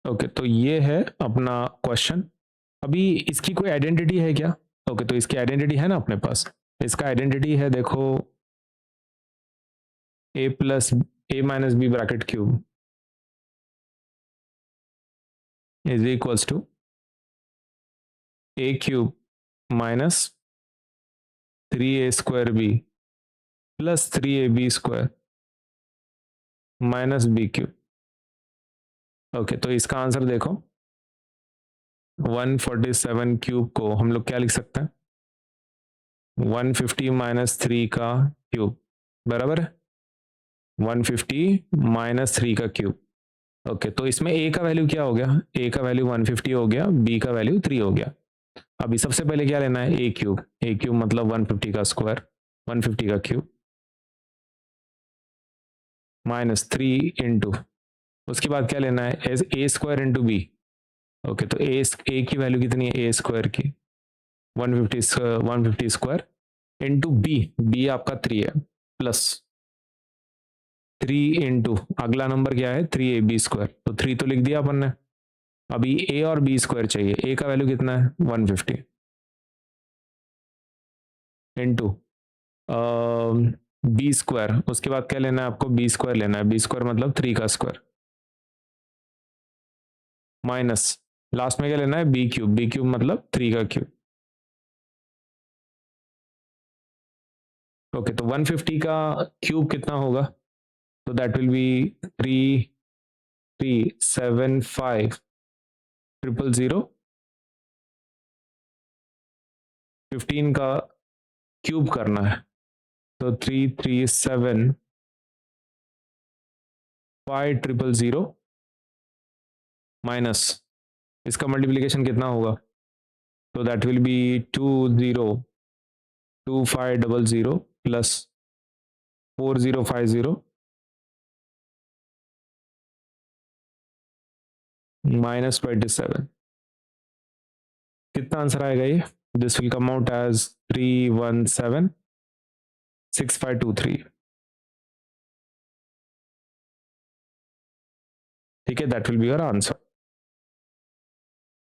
Okay, तो ये है अपना क्वेश्चन। अभी इसकी कोई आइडेंटिटी है क्या? ओके, तो इसकी आइडेंटिटी है ना अपने पास। इसका आइडेंटिटी है, देखो, a plus a minus b bracket cube is equals to a cube minus 3a square b plus 3ab square minus b cube. Okay, तो इसका आंसर देखो, 147 क्यूब को हम लोग क्या लिख सकते हैं? 150 माइनस 3 का क्यूब बराबर है 150 माइनस 3 का क्यूब। ओके, तो इसमें a का वैल्यू क्या हो गया? a का वैल्यू 150 हो गया, b का वैल्यू 3 हो गया। अभी सबसे पहले क्या लेना है? a क्यूब मतलब 150 का स्क्वायर, 150 का क्यूब माइनस 3 इंटू, उसके बाद क्या लेना है? a square into b. Okay, तो a की वैल्यू कितनी है? a स्क्वायर की 150 स्क्वायर इंटू बी आपका 3 है प्लस 3 इंटू अगला नंबर क्या है? 3ab स्क्वायर, तो 3 तो लिख दिया अपन ने। अभी a और b स्क्वायर चाहिए। a का वैल्यू कितना है? 150 इंटू बी स्क्वायर, उसके बाद क्या लेना है आपको? बी स्क्वायर लेना है, बी स्क्वायर मतलब 3 का स्क्वायर माइनस लास्ट में क्या लेना है? बी क्यूब मतलब 3 का क्यूब। ओके, तो 150 का क्यूब कितना होगा? तो दैट विल बी 3375 000। 15 का क्यूब करना है, तो 3375 माइनस इसका मल्टीप्लीकेशन कितना होगा? तो that will be 202500 plus 4050 minus 27। कितना आंसर आएगा ये? This will come out as 3176523। ठीक है, that will be your answer.